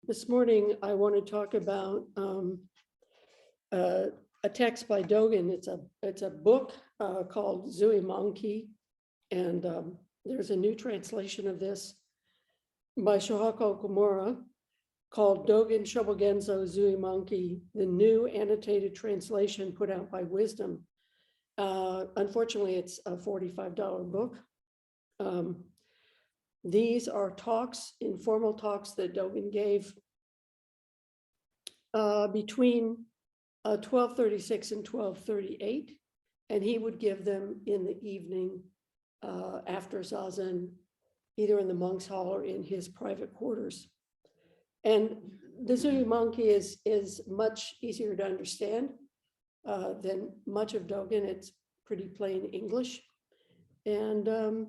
This morning, I want to talk about a text by Dogen. It's a book called Zuimonki, and there's a new translation of this by Shohako Komura called Dogen Shobogenzo Zuimonki, the new annotated translation put out by Wisdom. Unfortunately, it's a $45 book. These are talks, informal talks that Dogen gave between 1236 and 1238, and he would give them in the evening after Zazen, either in the monks' hall or in his private quarters. And the Zuimonki is much easier to understand than much of Dogen. It's pretty plain English. And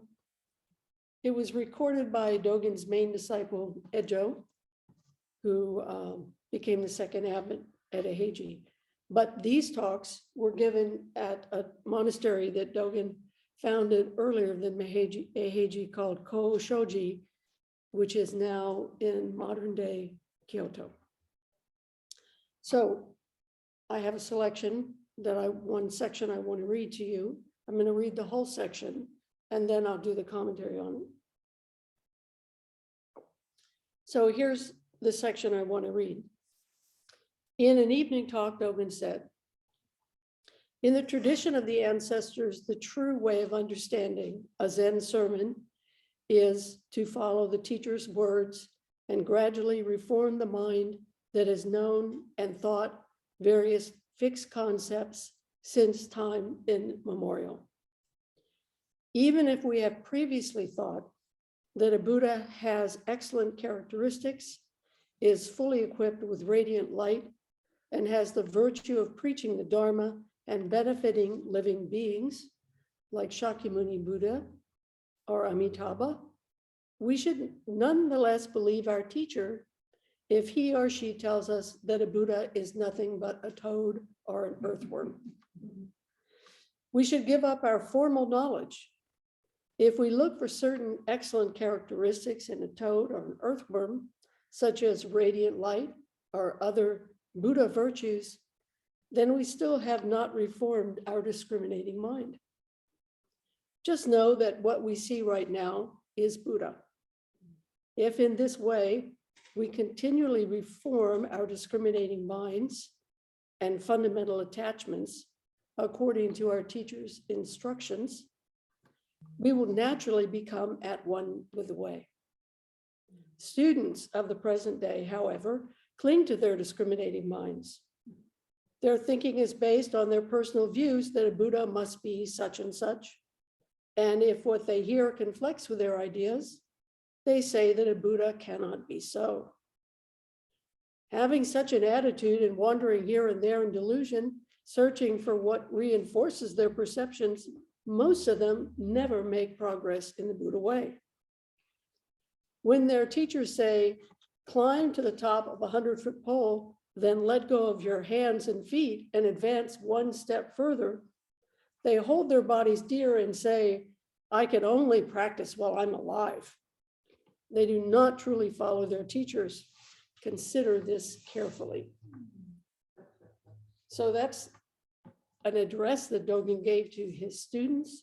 it was recorded by Dogen's main disciple, Ejo, who became the second abbot at Eheji. But these talks were given at a monastery that Dogen founded earlier than Eheji called Koshoji, which is now in modern day Kyoto. So I have a selection one section I want to read to you. I'm going to read the whole section, and then I'll do the commentary on it. So here's the section I want to read. In an evening talk, Dogen said, in the tradition of the ancestors, the true way of understanding a Zen sermon is to follow the teacher's words and gradually reform the mind that has known and thought various fixed concepts since time immemorial. Even if we have previously thought that a Buddha has excellent characteristics, is fully equipped with radiant light, and has the virtue of preaching the Dharma and benefiting living beings, like Shakyamuni Buddha or Amitabha, we should nonetheless believe our teacher if he or she tells us that a Buddha is nothing but a toad or an earthworm. We should give up our formal knowledge. If we look for certain excellent characteristics in a toad or an earthworm, such as radiant light or other Buddha virtues, then we still have not reformed our discriminating mind. Just know that what we see right now is Buddha. If in this way we continually reform our discriminating minds and fundamental attachments according to our teacher's instructions, we will naturally become at one with the way. Students of the present day, however, cling to their discriminating minds. Their thinking is based on their personal views that a Buddha must be such and such. And if what they hear conflicts with their ideas, they say that a Buddha cannot be so. Having such an attitude and wandering here and there in delusion, searching for what reinforces their perceptions, most of them never make progress in the Buddha way. When their teachers say, climb to the top of a 100-foot pole, then let go of your hands and feet and advance one step further, they hold their bodies dear and say, I can only practice while I'm alive. They do not truly follow their teachers. Consider this carefully. So that's an address that Dogen gave to his students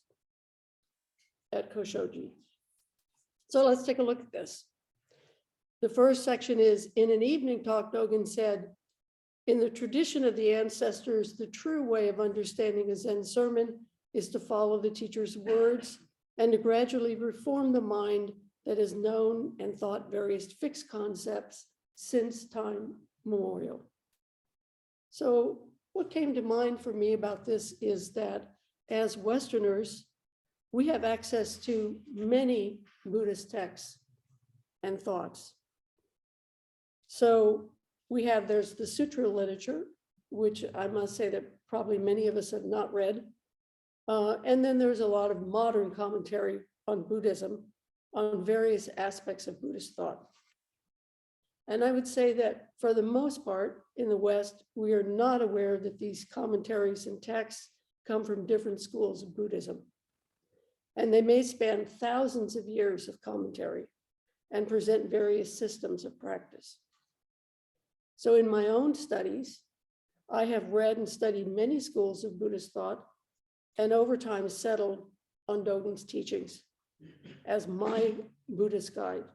at Koshoji. So let's take a look at this. The first section is, in an evening talk, Dogen said, in the tradition of the ancestors, the true way of understanding a Zen sermon is to follow the teacher's words and to gradually reform the mind that has known and thought various fixed concepts since time immemorial. So what came to mind for me about this is that as Westerners, we have access to many Buddhist texts and thoughts. So there's the sutra literature, which I must say that probably many of us have not read. And then there's a lot of modern commentary on Buddhism, on various aspects of Buddhist thought. And I would say that for the most part in the West, we are not aware that these commentaries and texts come from different schools of Buddhism. And they may span thousands of years of commentary and present various systems of practice. So in my own studies, I have read and studied many schools of Buddhist thought and over time settled on Dogen's teachings as my Buddhist guide.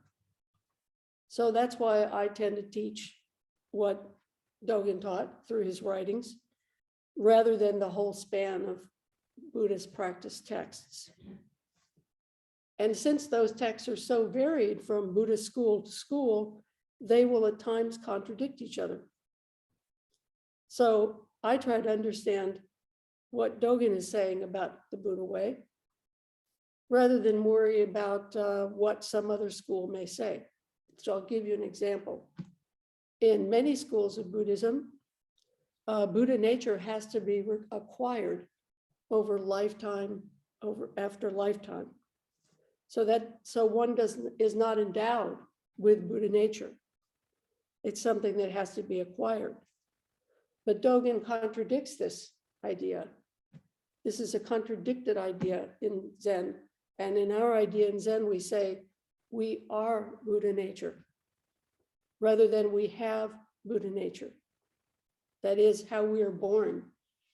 So that's why I tend to teach what Dogen taught through his writings, rather than the whole span of Buddhist practice texts. And since those texts are so varied from Buddhist school to school, they will at times contradict each other. So I try to understand what Dogen is saying about the Buddha way, rather than worry about what some other school may say. So I'll give you an example. In many schools of Buddhism, Buddha nature has to be acquired over lifetime, after lifetime. So one is not endowed with Buddha nature. It's something that has to be acquired. But Dogen contradicts this idea. This is a contradicted idea in Zen. And in our idea in Zen, we say, we are Buddha nature, rather than we have Buddha nature. That is how we are born.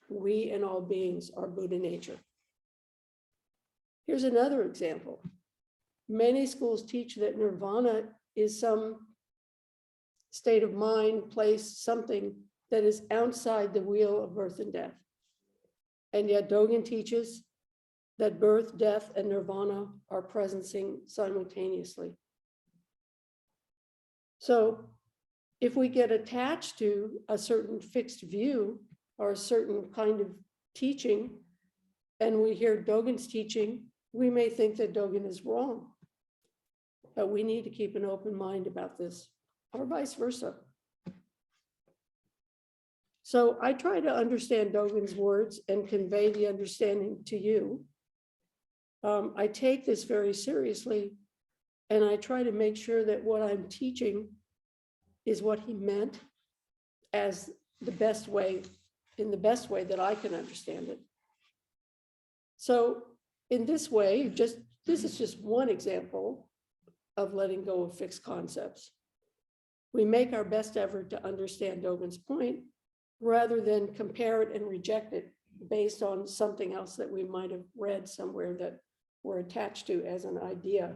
We and all beings are Buddha nature. Here's another example. Many schools teach that nirvana is some state of mind, place, something that is outside the wheel of birth and death. And yet Dogen teaches that birth, death, and nirvana are presencing simultaneously. So if we get attached to a certain fixed view or a certain kind of teaching, and we hear Dogen's teaching, we may think that Dogen is wrong. But we need to keep an open mind about this, or vice versa. So I try to understand Dogen's words and convey the understanding to you. I take this very seriously, and I try to make sure that what I'm teaching is what he meant as the best way, in the best way that I can understand it. So in this way, this is just one example of letting go of fixed concepts. We make our best effort to understand Dogen's point rather than compare it and reject it based on something else that we might have read somewhere that we're attached to as an idea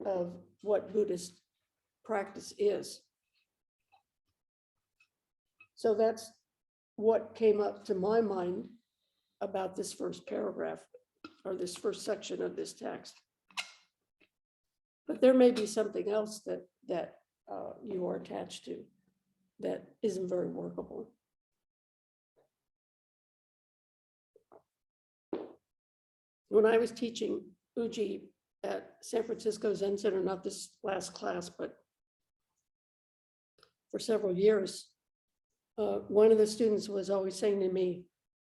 of what Buddhist practice is. So that's what came up to my mind about this first paragraph or this first section of this text. But there may be something else that you are attached to that isn't very workable. When I was teaching Uji at San Francisco Zen Center, not this last class, but for several years, one of the students was always saying to me,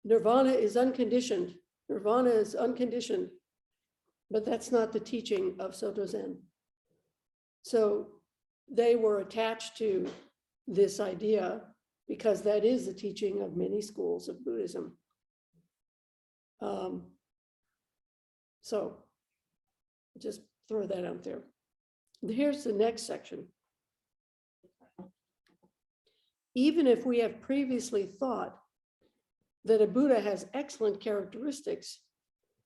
Nirvana is unconditioned. Nirvana is unconditioned. But that's not the teaching of Soto Zen. So they were attached to this idea because that is the teaching of many schools of Buddhism. So just throw that out there. Here's the next section. Even if we have previously thought that a Buddha has excellent characteristics,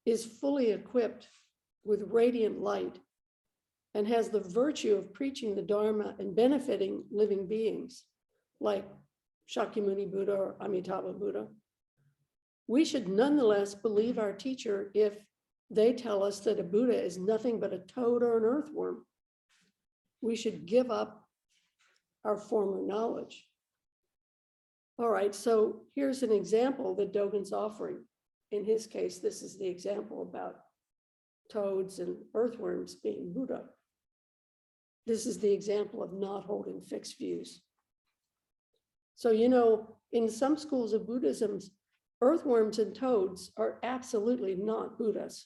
is fully equipped with radiant light, and has the virtue of preaching the Dharma and benefiting living beings, like Shakyamuni Buddha or Amitabha Buddha, we should nonetheless believe our teacher if they tell us that a Buddha is nothing but a toad or an earthworm. We should give up our former knowledge. All right, so here's an example that Dogen's offering. In his case, this is the example about toads and earthworms being Buddha. This is the example of not holding fixed views. So, you know, in some schools of Buddhism, earthworms and toads are absolutely not Buddhas.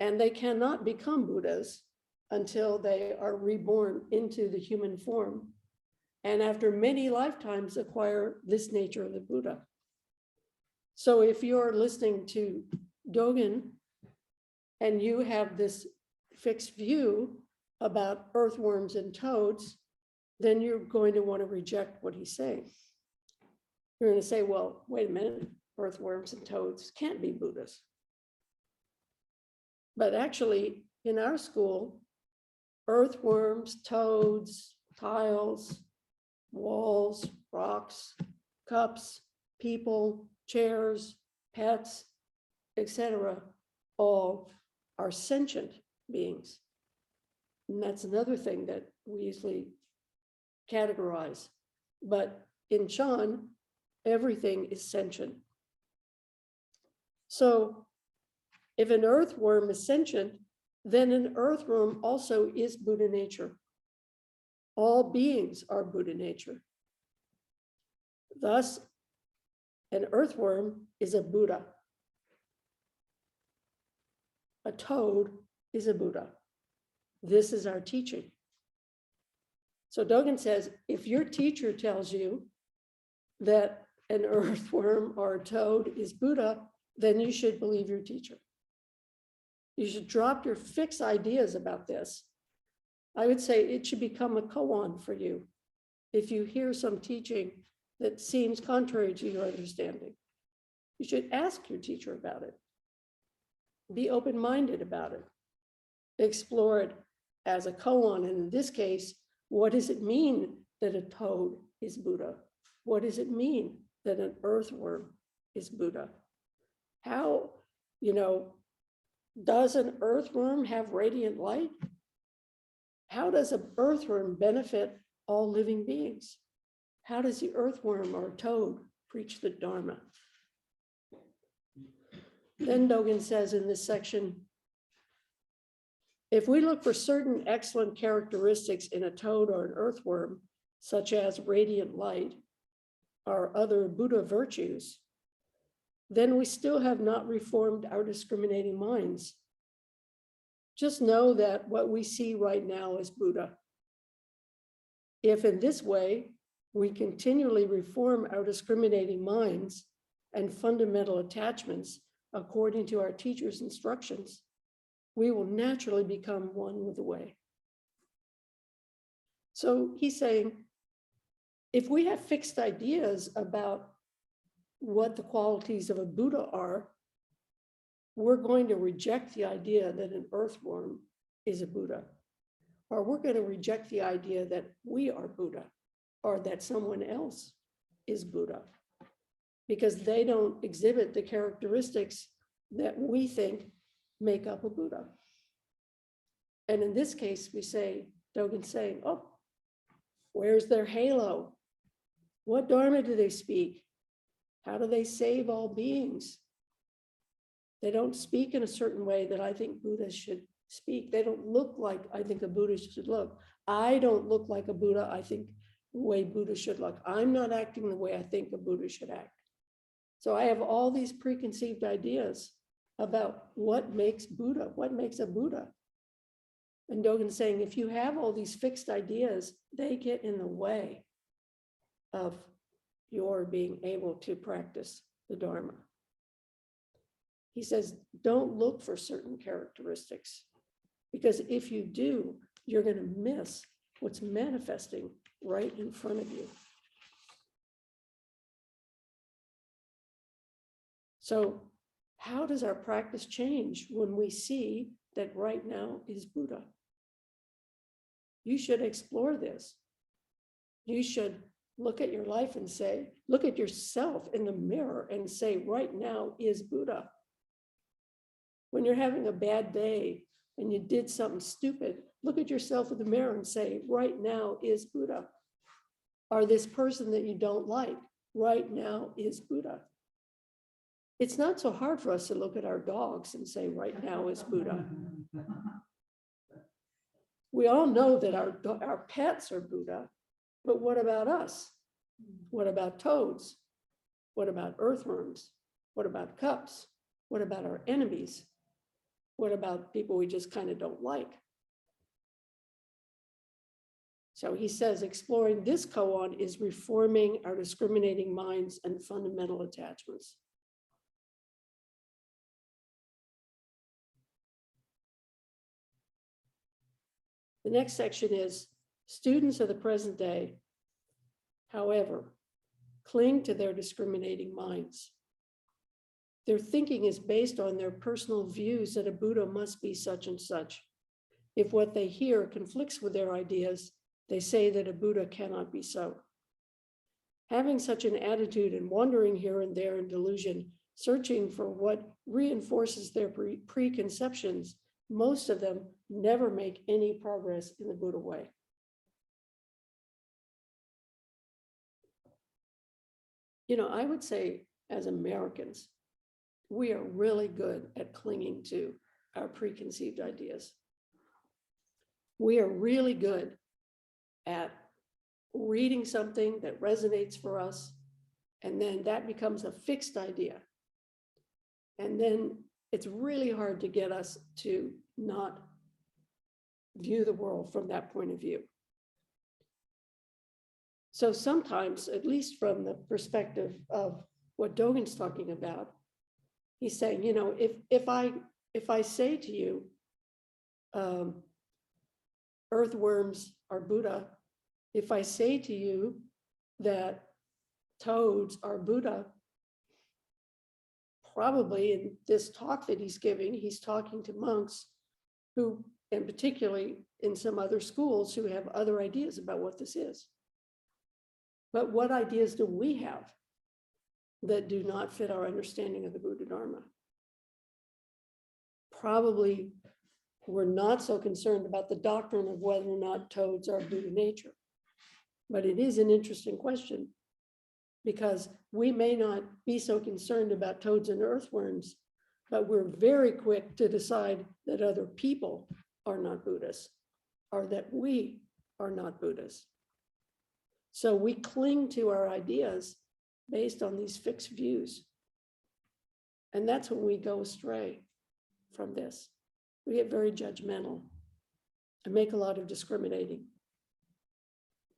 And they cannot become Buddhas until they are reborn into the human form. And after many lifetimes acquire this nature of the Buddha. So if you're listening to Dogen and you have this fixed view about earthworms and toads, then you're going to want to reject what he's saying. You're going to say, well, wait a minute, earthworms and toads can't be Buddhas. But actually, in our school, earthworms, toads, tiles, walls, rocks, cups, people, chairs, pets, etc., all are sentient beings. And that's another thing that we usually categorize. But in Chan, everything is sentient. So if an earthworm is sentient, then an earthworm also is Buddha nature. All beings are Buddha nature. Thus, an earthworm is a Buddha. A toad is a Buddha. This is our teaching. So Dogen says, if your teacher tells you that an earthworm or a toad is Buddha, then you should believe your teacher. You should drop your fixed ideas about this. I would say it should become a koan for you if you hear some teaching that seems contrary to your understanding. You should ask your teacher about it. Be open-minded about it. Explore it as a koan. And in this case, what does it mean that a toad is Buddha? What does it mean that an earthworm is Buddha? How, does an earthworm have radiant light? How does an earthworm benefit all living beings? How does the earthworm or toad preach the Dharma? Then Dogen says in this section, if we look for certain excellent characteristics in a toad or an earthworm, such as radiant light or other Buddha virtues, then we still have not reformed our discriminating minds. Just know that what we see right now is Buddha. If in this way, we continually reform our discriminating minds and fundamental attachments according to our teacher's instructions, we will naturally become one with the way. So he's saying, if we have fixed ideas about what the qualities of a Buddha are, we're going to reject the idea that an earthworm is a Buddha, or we're going to reject the idea that we are Buddha, or that someone else is Buddha, because they don't exhibit the characteristics that we think make up a Buddha. And in this case, we say, Dogen's saying, oh, where's their halo? What Dharma do they speak? How do they save all beings? They don't speak in a certain way that I think Buddhas should speak. They don't look like I think a Buddha should look. I don't look like a Buddha, I think the way Buddha should look. I'm not acting the way I think a Buddha should act. So I have all these preconceived ideas about what makes Buddha, what makes a Buddha. And Dogen's saying, if you have all these fixed ideas, they get in the way of your being able to practice the Dharma. He says, don't look for certain characteristics, because if you do, you're going to miss what's manifesting right in front of you. So how does our practice change when we see that right now is Buddha? You should explore this. You should look at your life and say, look at yourself in the mirror and say, right now is Buddha. When you're having a bad day and you did something stupid, look at yourself in the mirror and say, right now is Buddha. Or this person that you don't like, right now is Buddha. It's not so hard for us to look at our dogs and say, right now is Buddha. We all know that our pets are Buddha, but what about us? What about toads? What about earthworms? What about cups? What about our enemies? What about people we just kind of don't like? So he says, exploring this koan is reforming our discriminating minds and fundamental attachments. The next section is Students of the present day, however, cling to their discriminating minds. Their thinking is based on their personal views that a Buddha must be such and such. If what they hear conflicts with their ideas, they say that a Buddha cannot be so. Having such an attitude and wandering here and there in delusion, searching for what reinforces their preconceptions, most of them never make any progress in the Buddha way. You know, I would say as Americans, we are really good at clinging to our preconceived ideas. We are really good at reading something that resonates for us, and then that becomes a fixed idea. And then it's really hard to get us to not view the world from that point of view. So sometimes, at least from the perspective of what Dogen's talking about, he's saying, you know, if I say to you, earthworms are Buddha, if I say to you that toads are Buddha, probably in this talk that he's giving, he's talking to monks who, and particularly in some other schools, who have other ideas about what this is. But what ideas do we have that do not fit our understanding of the Buddha Dharma? Probably we're not so concerned about the doctrine of whether or not toads are Buddha nature. But it is an interesting question, because we may not be so concerned about toads and earthworms, but we're very quick to decide that other people are not Buddhists, or that we are not Buddhists. So we cling to our ideas based on these fixed views. And that's when we go astray from this. We get very judgmental and make a lot of discriminating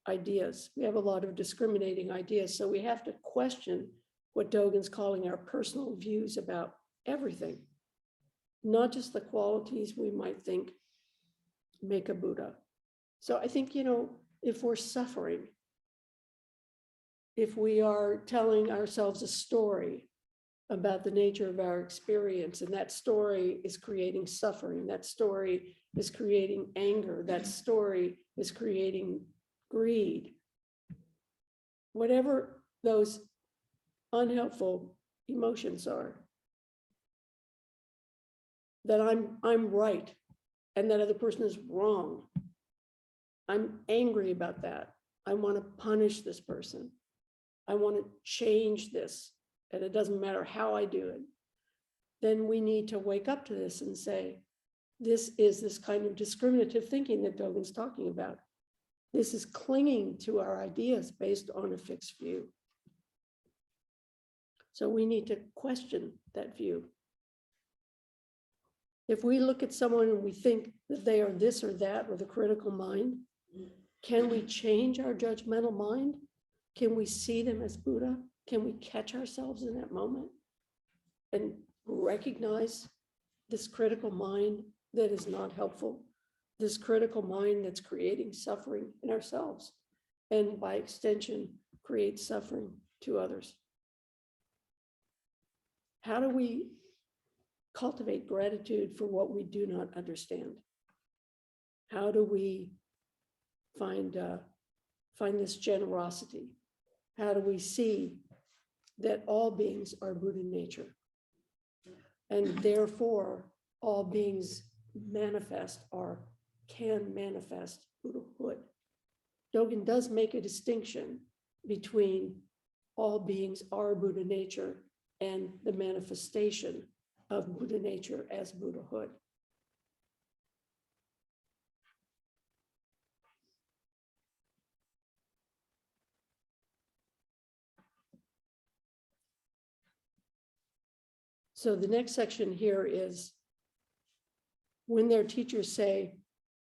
ideas. We have a lot of discriminating ideas. So we have to question what Dogen's calling our personal views about everything, not just the qualities we might think make a Buddha. So I think, you know, if we're suffering, if we are telling ourselves a story about the nature of our experience, and that story is creating suffering, that story is creating anger, that story is creating greed, whatever those unhelpful emotions are, that I'm right and that other person is wrong. I'm angry about that. I want to punish this person. I want to change this, and it doesn't matter how I do it. Then we need to wake up to this and say, this is this kind of discriminative thinking that Dogen's talking about. This is clinging to our ideas based on a fixed view. So we need to question that view. If we look at someone and we think that they are this or that, or the critical mind, can we change our judgmental mind? Can we see them as Buddha? Can we catch ourselves in that moment and recognize this critical mind that is not helpful, this critical mind that's creating suffering in ourselves, and by extension, creates suffering to others? How do we cultivate gratitude for what we do not understand? How do we find this generosity? How do we see that all beings are Buddha nature, and therefore all beings manifest or can manifest Buddhahood? Dogen does make a distinction between all beings are Buddha nature and the manifestation of Buddha nature as Buddhahood. So the next section here is, when their teachers say,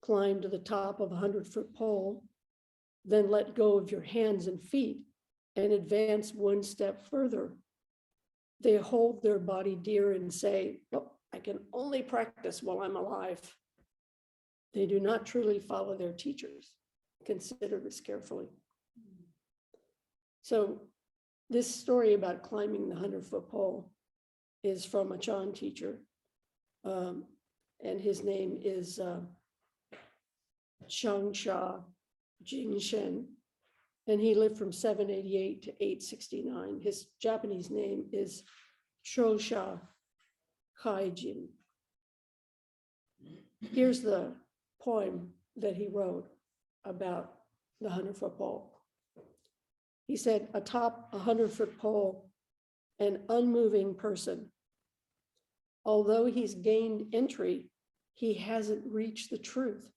climb to the top of a 100-foot pole, then let go of your hands and feet and advance one step further. They hold their body dear and say, well, I can only practice while I'm alive. They do not truly follow their teachers. consider this carefully. So this story about climbing the 100-foot pole is from a Chan teacher. And his name is Changsha Jingshen. And he lived from 788 to 869. His Japanese name is Shosha Kaijin. Here's the poem that he wrote about the 100-foot pole. He said, atop a 100-foot pole, an unmoving person. Although he's gained entry, he hasn't reached the truth.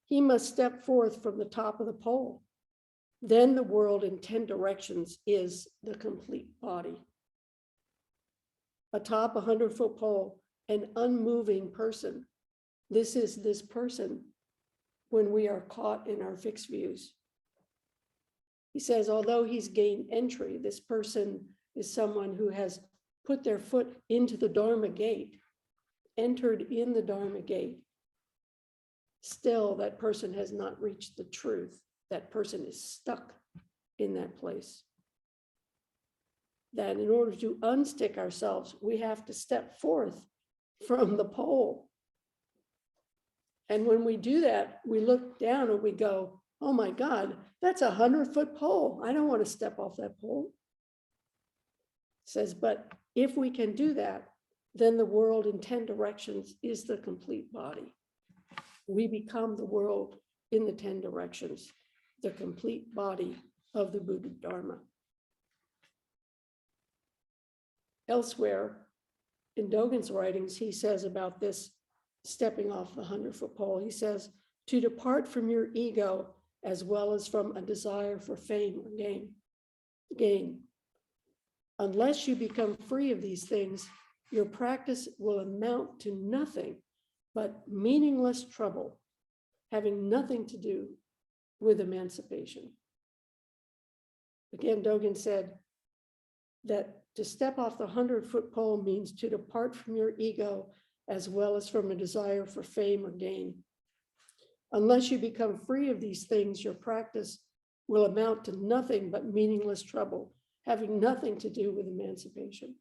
He must step forth from the top of the pole. Then the world in 10 directions is the complete body. Atop a 100-foot pole, an unmoving person. This is this person when we are caught in our fixed views. He says, although he's gained entry, this person is someone who has put their foot into the Dharma gate, entered in the Dharma gate. Still, that person has not reached the truth. That person is stuck in that place. That in order to unstick ourselves, we have to step forth from the pole. And when we do that, we look down and we go, oh my God, that's a 100-foot pole. I don't want to step off that pole. It says, but if we can do that, then the world in 10 directions is the complete body. We become the world in the 10 directions, the complete body of the Buddha Dharma. Elsewhere in Dogen's writings, he says about this stepping off the 100-foot pole, he says, to depart from your ego as well as from a desire for fame or gain. Unless you become free of these things, your practice will amount to nothing but meaningless trouble, having nothing to do with emancipation. Again, Dogen said that to step off the 100-foot pole means to depart from your ego as well as from a desire for fame or gain. Unless you become free of these things, your practice will amount to nothing but meaningless trouble, having nothing to do with emancipation.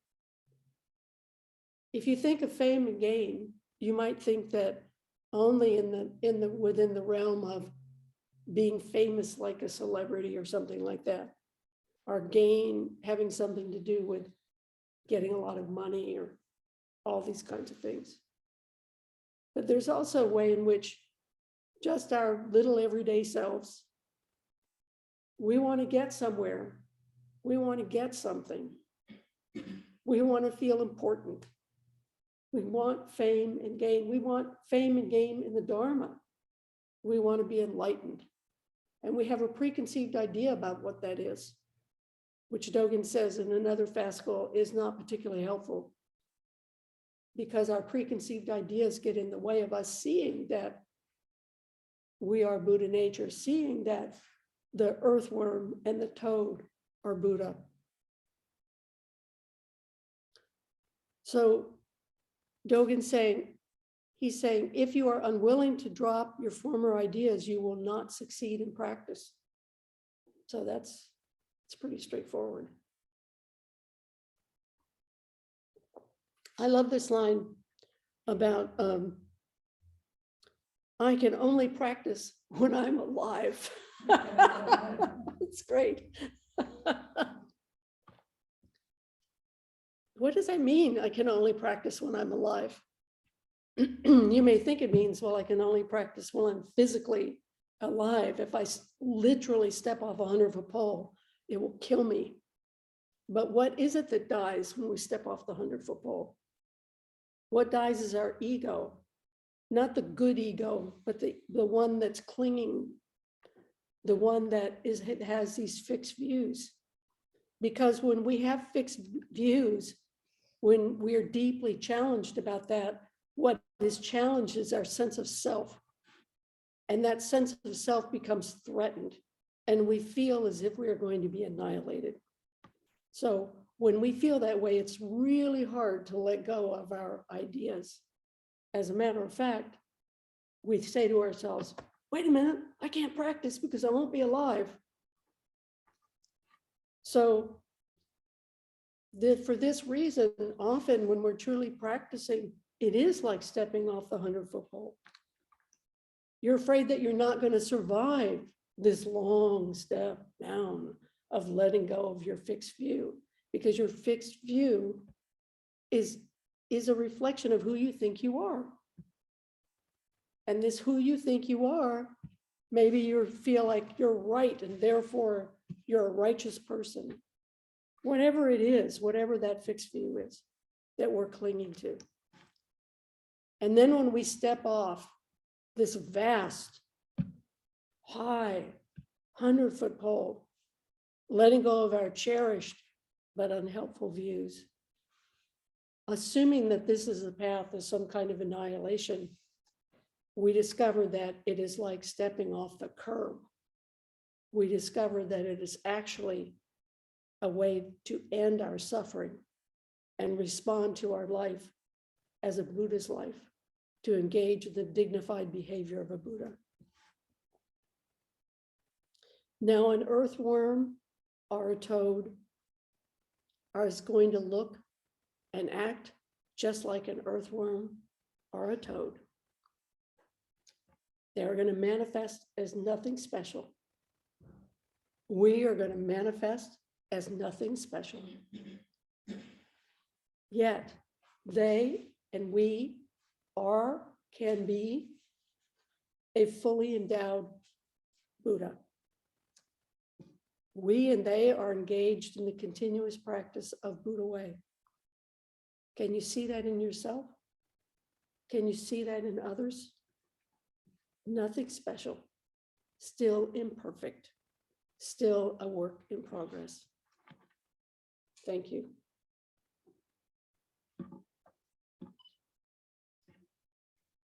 If you think of fame and gain, you might think that only within the realm of being famous like a celebrity or something like that, or gain having something to do with getting a lot of money or all these kinds of things. But there's also a way in which just our little everyday selves, we want to get somewhere. We want to get something. We want to feel important. We want fame and gain. We want fame and gain in the Dharma. We want to be enlightened. And we have a preconceived idea about what that is, which Dogen says in another fascicle is not particularly helpful, because our preconceived ideas get in the way of us seeing that we are Buddha nature, seeing that the earthworm and the toad are Buddha. So Dogen's saying, he's saying, if you are unwilling to drop your former ideas, you will not succeed in practice. So it's pretty straightforward. I love this line about, I can only practice when I'm alive. It's great. What does that mean? I can only practice when I'm alive. You may think it means, well, I can only practice while I'm physically alive. If I literally step off a 100-foot pole, it will kill me. But what is it that dies when we step off the 100-foot pole? What dies is our ego, not the good ego, but the one that's clinging, the one that has these fixed views. Because when we have fixed views, when we are deeply challenged about that, what is challenged is our sense of self. And that sense of self becomes threatened, and we feel as if we are going to be annihilated. So when we feel that way, it's really hard to let go of our ideas. As a matter of fact, we say to ourselves, wait a minute, I can't practice because I won't be alive. So for this reason, often when we're truly practicing, it is like stepping off the 100-foot pole. You're afraid that you're not going to survive this long step down of letting go of your fixed view, because your fixed view is a reflection of who you think you are. And this who you think you are, maybe you feel like you're right and therefore you're a righteous person. Whatever it is, whatever that fixed view is that we're clinging to. And then when we step off this vast, high, 100-foot pole, letting go of our cherished but unhelpful views, assuming that this is a path of some kind of annihilation, we discover that it is like stepping off the curb. We discover that it is actually a way to end our suffering and respond to our life as a Buddha's life, to engage the dignified behavior of a Buddha. Now, an earthworm or a toad is going to look and act just like an earthworm or a toad. They're going to manifest as nothing special. We are going to manifest as nothing special. Yet they and we can be a fully endowed Buddha. We and they are engaged in the continuous practice of Buddha way. Can you see that in yourself? Can you see that in others? Nothing special, still imperfect, still a work in progress. Thank you.